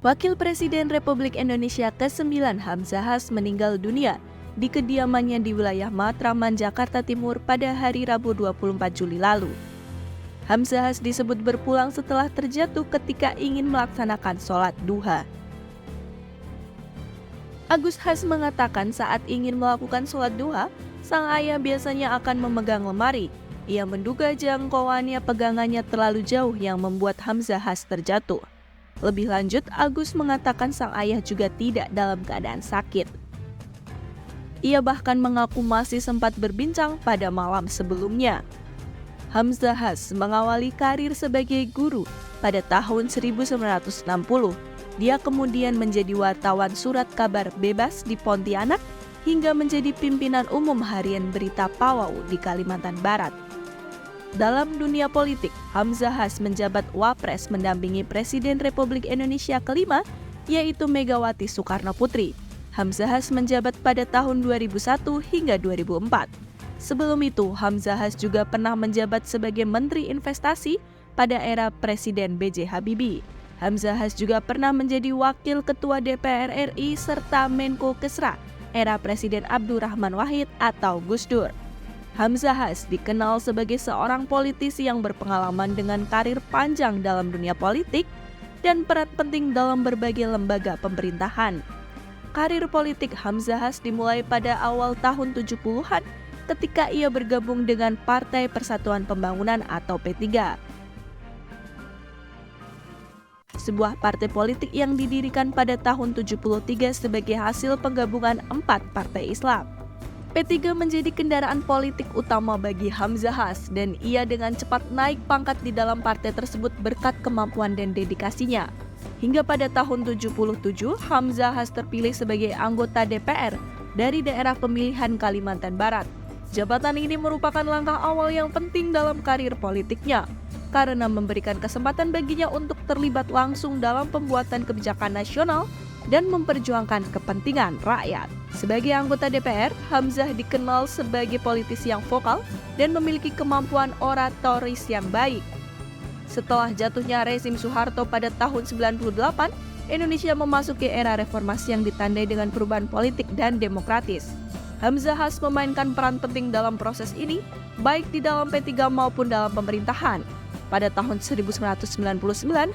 Wakil Presiden Republik Indonesia ke-9 Hamzahas meninggal dunia di kediamannya di wilayah Matraman, Jakarta Timur pada hari Rabu 24 Juli lalu. Hamzahas disebut berpulang setelah terjatuh ketika ingin melaksanakan sholat duha. Agus Has mengatakan saat ingin melakukan sholat duha, sang ayah biasanya akan memegang lemari. Ia menduga jangkauannya pegangannya terlalu jauh yang membuat Hamzahas terjatuh. Lebih lanjut, Agus mengatakan sang ayah juga tidak dalam keadaan sakit. Ia bahkan mengaku masih sempat berbincang pada malam sebelumnya. Hamzahas mengawali karir sebagai guru pada tahun 1960. Dia kemudian menjadi wartawan surat kabar bebas di Pontianak hingga menjadi pimpinan umum harian berita Pawau di Kalimantan Barat. Dalam dunia politik, Hamzahas menjabat Wapres mendampingi Presiden Republik Indonesia kelima, yaitu Megawati Soekarno Putri. Hamzahas menjabat pada tahun 2001 hingga 2004. Sebelum itu, Hamzahas juga pernah menjabat sebagai Menteri Investasi pada era Presiden B.J. Habibie. Hamzahas juga pernah menjadi Wakil Ketua DPR RI serta Menko Kesra era Presiden Abdurrahman Wahid atau Gus Dur. Hamzahas dikenal sebagai seorang politisi yang berpengalaman dengan karir panjang dalam dunia politik dan peran penting dalam berbagai lembaga pemerintahan. Karir politik Hamzahas dimulai pada awal tahun 70-an ketika ia bergabung dengan Partai Persatuan Pembangunan atau P3. Sebuah partai politik yang didirikan pada tahun 73 sebagai hasil penggabungan 4 partai Islam. P3 menjadi kendaraan politik utama bagi Hamzahas dan ia dengan cepat naik pangkat di dalam partai tersebut berkat kemampuan dan dedikasinya. Hingga pada tahun 77, Hamzahas terpilih sebagai anggota DPR dari daerah pemilihan Kalimantan Barat. Jabatan ini merupakan langkah awal yang penting dalam karir politiknya, karena memberikan kesempatan baginya untuk terlibat langsung dalam pembuatan kebijakan nasional dan memperjuangkan kepentingan rakyat. Sebagai anggota DPR, Hamzah dikenal sebagai politisi yang vokal dan memiliki kemampuan oratoris yang baik. Setelah jatuhnya rezim Soeharto pada tahun 98, Indonesia memasuki era reformasi yang ditandai dengan perubahan politik dan demokratis. Hamzahas memainkan peran penting dalam proses ini, baik di dalam P3 maupun dalam pemerintahan. Pada tahun 1999,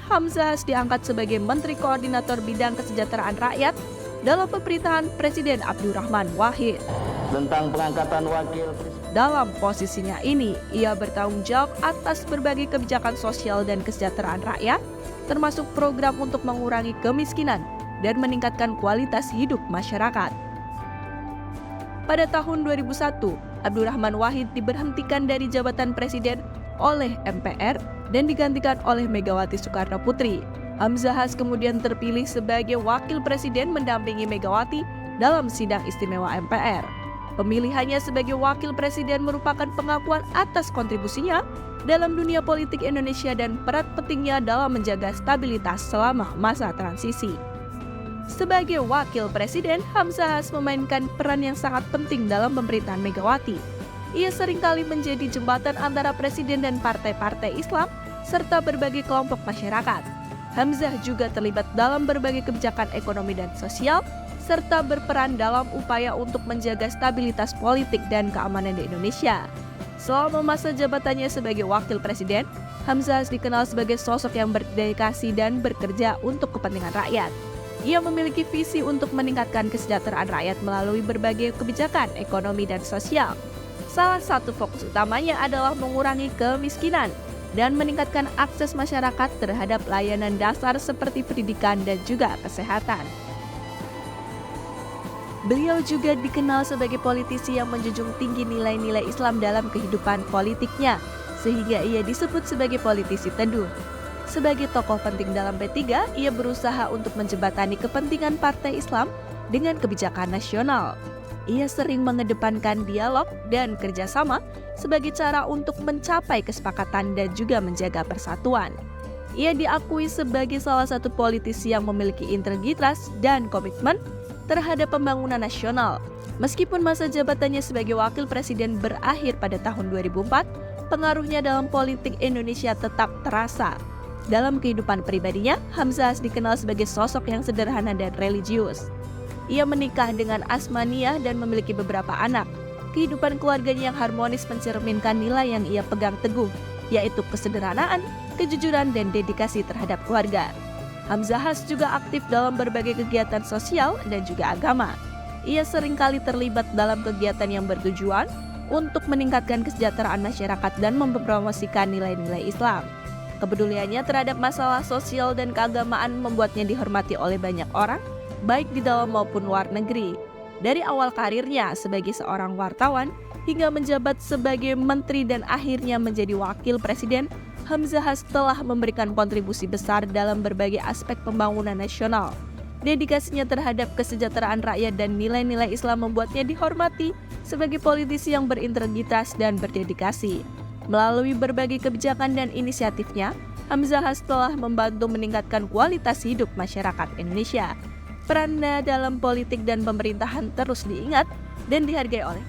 Hamzahas diangkat sebagai Menteri Koordinator Bidang Kesejahteraan Rakyat dalam pemerintahan Presiden Abdurrahman Wahid. Tentang pengangkatan wakil dalam posisinya ini, ia bertanggung jawab atas berbagai kebijakan sosial dan kesejahteraan rakyat, termasuk program untuk mengurangi kemiskinan dan meningkatkan kualitas hidup masyarakat. Pada tahun 2001, Abdurrahman Wahid diberhentikan dari jabatan presiden oleh MPR dan digantikan oleh Megawati Soekarno Putri. Hamzahas kemudian terpilih sebagai wakil presiden mendampingi Megawati dalam sidang istimewa MPR. Pemilihannya sebagai wakil presiden merupakan pengakuan atas kontribusinya dalam dunia politik Indonesia dan peran pentingnya dalam menjaga stabilitas selama masa transisi. Sebagai wakil presiden, Hamzahas memainkan peran yang sangat penting dalam pemerintahan Megawati. Ia seringkali menjadi jembatan antara presiden dan partai-partai Islam serta berbagai kelompok masyarakat. Hamzah juga terlibat dalam berbagai kebijakan ekonomi dan sosial, serta berperan dalam upaya untuk menjaga stabilitas politik dan keamanan di Indonesia. Selama masa jabatannya sebagai wakil presiden, Hamzahas dikenal sebagai sosok yang berdedikasi dan bekerja untuk kepentingan rakyat. Ia memiliki visi untuk meningkatkan kesejahteraan rakyat melalui berbagai kebijakan ekonomi dan sosial. Salah satu fokus utamanya adalah mengurangi kemiskinan dan meningkatkan akses masyarakat terhadap layanan dasar seperti pendidikan dan juga kesehatan. Beliau juga dikenal sebagai politisi yang menjunjung tinggi nilai-nilai Islam dalam kehidupan politiknya, sehingga ia disebut sebagai politisi teduh. Sebagai tokoh penting dalam P3, ia berusaha untuk menjembatani kepentingan partai Islam dengan kebijakan nasional. Ia sering mengedepankan dialog dan kerjasama sebagai cara untuk mencapai kesepakatan dan juga menjaga persatuan. Ia diakui sebagai salah satu politisi yang memiliki integritas dan komitmen terhadap pembangunan nasional. Meskipun masa jabatannya sebagai wakil presiden berakhir pada tahun 2004, pengaruhnya dalam politik Indonesia tetap terasa. Dalam kehidupan pribadinya, Hamzahas dikenal sebagai sosok yang sederhana dan religius. Ia menikah dengan Asmaniah dan memiliki beberapa anak. Kehidupan keluarganya yang harmonis mencerminkan nilai yang ia pegang teguh, yaitu kesederhanaan, kejujuran, dan dedikasi terhadap keluarga. Hamzahas juga aktif dalam berbagai kegiatan sosial dan juga agama. Ia seringkali terlibat dalam kegiatan yang bertujuan untuk meningkatkan kesejahteraan masyarakat dan mempromosikan nilai-nilai Islam. Kepeduliannya terhadap masalah sosial dan keagamaan membuatnya dihormati oleh banyak orang, baik di dalam maupun luar negeri. Dari awal karirnya sebagai seorang wartawan hingga menjabat sebagai menteri dan akhirnya menjadi wakil presiden, Hamzahas telah memberikan kontribusi besar dalam berbagai aspek pembangunan nasional. Dedikasinya terhadap kesejahteraan rakyat dan nilai-nilai Islam membuatnya dihormati sebagai politisi yang berintegritas dan berdedikasi. Melalui berbagai kebijakan dan inisiatifnya, Hamzahas telah membantu meningkatkan kualitas hidup masyarakat Indonesia. Perannya dalam politik dan pemerintahan terus diingat dan dihargai oleh